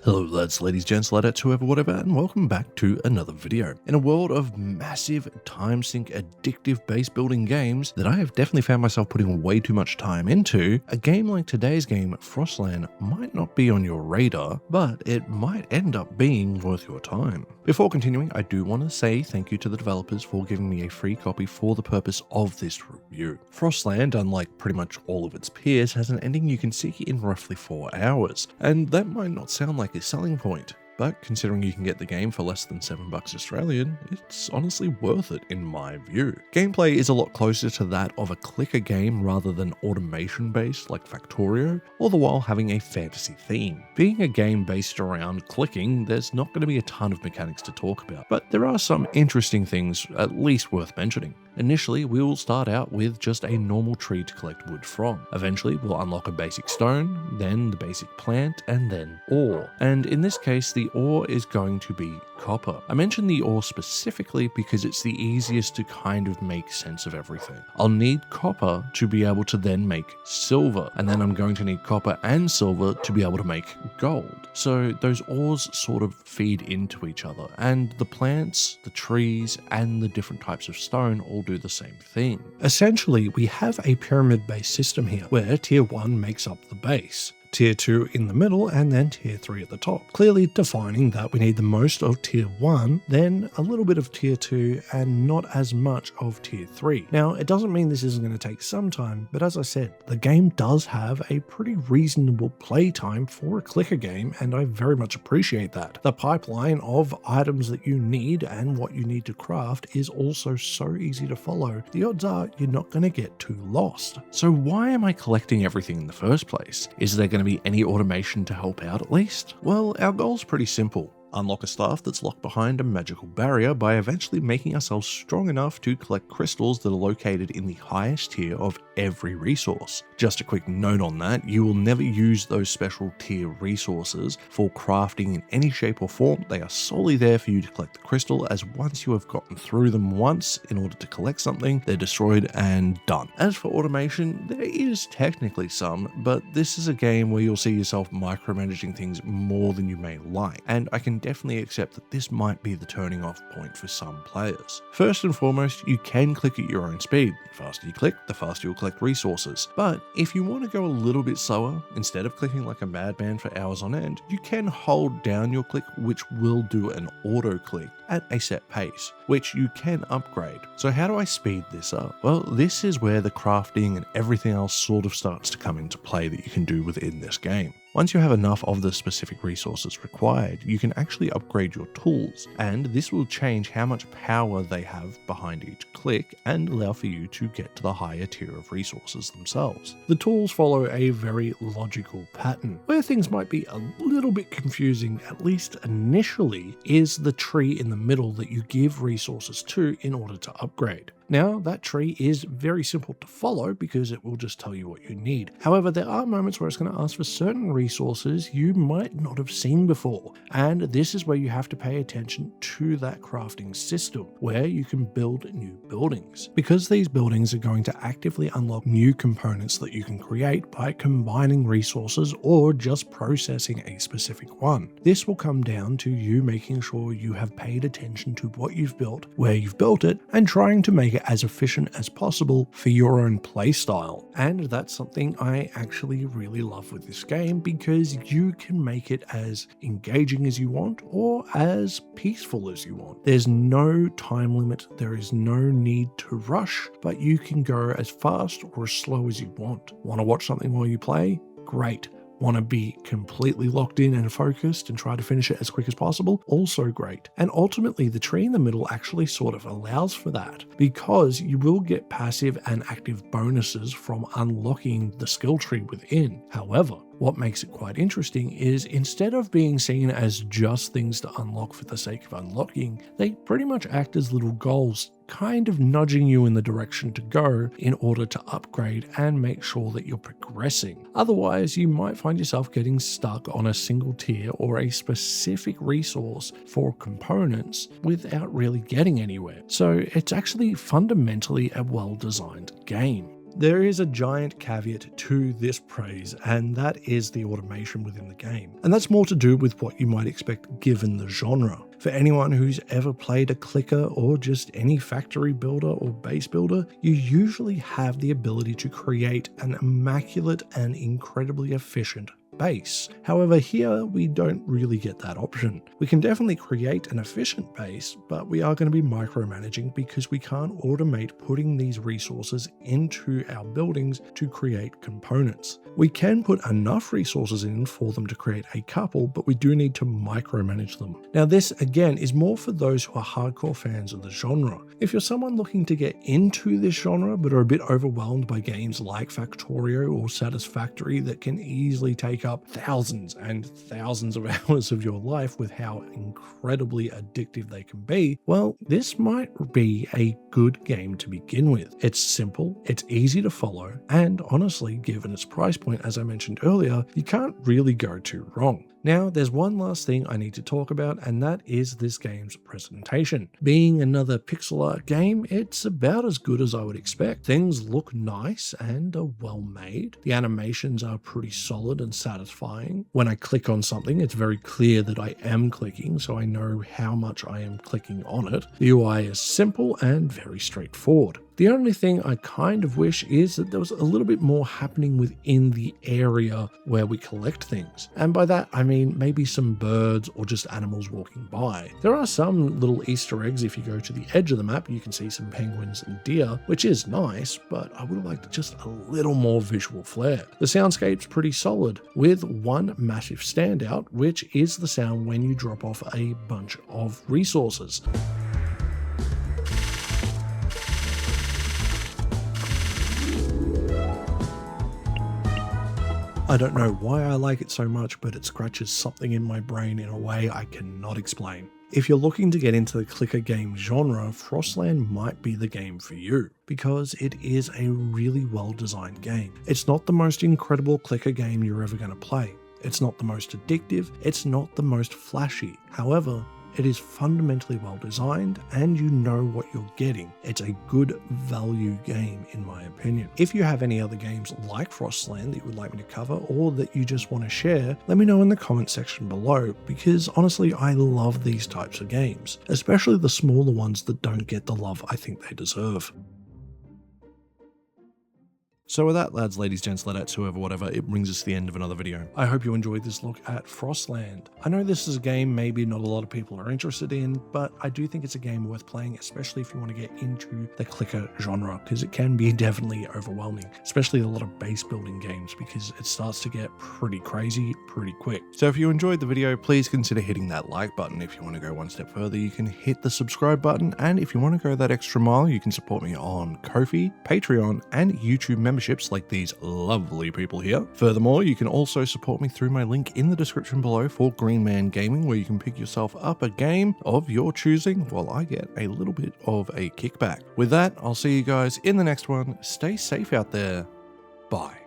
Hello lads, ladies, gents, ladetts, whoever, whatever, and welcome back to another video. In a world of massive time sink addictive base building games that I have definitely found myself putting way too much time into, a game like today's game, Frostland, might not be on your radar, but it might end up being worth your time. Before continuing, I do want to say thank you to the developers for giving me a free copy for the purpose of this review. Frostland, unlike pretty much all of its peers, has an ending you can seek in roughly 4 hours, and that might not sound like a selling point, but considering you can get the game for less than $7 Australian, it's honestly worth it in my view. Gameplay is a lot closer to that of a clicker game rather than automation based like Factorio, all the while having a fantasy theme. Being a game based around clicking, there's not going to be a ton of mechanics to talk about, but there are some interesting things at least worth mentioning. Initially, we will start out with just a normal tree to collect wood from. Eventually, we'll unlock a basic stone, then the basic plant, and then ore. And in this case, the ore is going to be copper. I mention the ore specifically because it's the easiest to kind of make sense of everything. I'll need copper to be able to then make silver, and then I'm going to need copper and silver to be able to make gold. So those ores sort of feed into each other, and the plants, the trees, and the different types of stone all do the same thing. Essentially, we have a pyramid-based system here, where Tier 1 makes up the base, Tier 2 in the middle, and then Tier 3 at the top, clearly defining that we need the most of Tier 1, then a little bit of Tier 2, and not as much of Tier 3. Now, it doesn't mean this isn't going to take some time, but as I said, the game does have a pretty reasonable playtime for a clicker game, and I very much appreciate that. The pipeline of items that you need and what you need to craft is also so easy to follow. The odds are you're not going to get too lost. So why am I collecting everything in the first place? Is there going to be any automation to help out at least? Well, our goal's pretty simple. Unlock a staff that's locked behind a magical barrier by eventually making ourselves strong enough to collect crystals that are located in the highest tier of every resource. Just a quick note on that, you will never use those special tier resources for crafting in any shape or form. They are solely there for you to collect the crystal, as once you have gotten through them once in order to collect something, they're destroyed and done. As for automation, there is technically some, but this is a game where you'll see yourself micromanaging things more than you may like, and I can definitely accept that this might be the turning off point for some players. First and foremost, you can click at your own speed. The faster you click, the faster you'll collect resources. But if you want to go a little bit slower, instead of clicking like a madman for hours on end, you can hold down your click, which will do an auto click at a set pace, which you can upgrade. So how do I speed this up? Well, this is where the crafting and everything else sort of starts to come into play that you can do within this game. Once you have enough of the specific resources required, you can actually upgrade your tools, and this will change how much power they have behind each click and allow for you to get to the higher tier of resources themselves. The tools follow a very logical pattern. Where things might be a little bit confusing, at least initially, is the tree in the middle that you give resources to in order to upgrade. Now, that tree is very simple to follow because it will just tell you what you need. However, there are moments where it's going to ask for certain resources you might not have seen before, and this is where you have to pay attention to that crafting system, where you can build new buildings. Because these buildings are going to actively unlock new components that you can create by combining resources or just processing a specific one. This will come down to you making sure you have paid attention to what you've built, where you've built it, and trying to make it as efficient as possible for your own playstyle. And that's something I actually really love with this game, because you can make it as engaging as you want or as peaceful as you want. There's no time limit, there is no need to rush, but you can go as fast or as slow as you want. Want to watch something while you play? Great. Want to be completely locked in and focused and try to finish it as quick as possible? Also great. And ultimately, the tree in the middle actually sort of allows for that, because you will get passive and active bonuses from unlocking the skill tree within. However, what makes it quite interesting is instead of being seen as just things to unlock for the sake of unlocking, they pretty much act as little goals, kind of nudging you in the direction to go in order to upgrade and make sure that you're progressing. Otherwise, you might find yourself getting stuck on a single tier or a specific resource for components without really getting anywhere. So it's actually fundamentally a well-designed game. there is a giant caveat to this praise, and that is the automation within the game. And that's more to do with what you might expect given the genre. For anyone who's ever played a clicker or just any factory builder or base builder, you usually have the ability to create an immaculate and incredibly efficient base. However, here we don't really get that option. We can definitely create an efficient base, but we are going to be micromanaging because we can't automate putting these resources into our buildings to create components. We can put enough resources in for them to create a couple, but we do need to micromanage them. Now this again is more for those who are hardcore fans of the genre. If you're someone looking to get into this genre but are a bit overwhelmed by games like Factorio or Satisfactory that can easily take up thousands and thousands of hours of your life with how incredibly addictive they can be, well, this might be a good game to begin with. It's simple, it's easy to follow, and honestly, given its price point, as I mentioned earlier, you can't really go too wrong. Now, there's one last thing I need to talk about, and that is this game's presentation. Being another pixel art game, it's about as good as I would expect. Things look nice and are well made. The animations are pretty solid and satisfying. When I click on something, it's very clear that I am clicking, so I know how much I am clicking on it. The UI is simple and very straightforward. The only thing I kind of wish is that there was a little bit more happening within the area where we collect things. And by that, I mean maybe some birds or just animals walking by. There are some little Easter eggs. If you go to the edge of the map, you can see some penguins and deer, which is nice, but I would have liked just a little more visual flair. The soundscape's pretty solid, with one massive standout, which is the sound when you drop off a bunch of resources. I don't know why I like it so much, but it scratches something in my brain in a way I cannot explain. If you're looking to get into the clicker game genre, Frostland might be the game for you, because it is a really well designed game. It's not the most incredible clicker game you're ever going to play. It's not the most addictive, it's not the most flashy. However, it is fundamentally well designed and you know what you're getting. It's a good value game in my opinion. If you have any other games like Frostland that you would like me to cover or that you just want to share, let me know in the comment section below, because honestly I love these types of games, especially the smaller ones that don't get the love I think they deserve. So with that, lads, ladies, gents, ladetts, whoever, whatever, it brings us to the end of another video. I hope you enjoyed this look at Frostland. I know this is a game maybe not a lot of people are interested in, but I do think it's a game worth playing, especially if you want to get into the clicker genre, because it can be definitely overwhelming, especially a lot of base building games, because it starts to get pretty crazy pretty quick. So if you enjoyed the video, please consider hitting that like button. If you want to go one step further, you can hit the subscribe button, and if you want to go that extra mile, you can support me on Ko-fi, Patreon, and YouTube memberships like these lovely people here. Furthermore, you can also support me through my link in the description below for Green Man Gaming, where you can pick yourself up a game of your choosing while I get a little bit of a kickback. With that, I'll see you guys in the next one. Stay safe out there. Bye.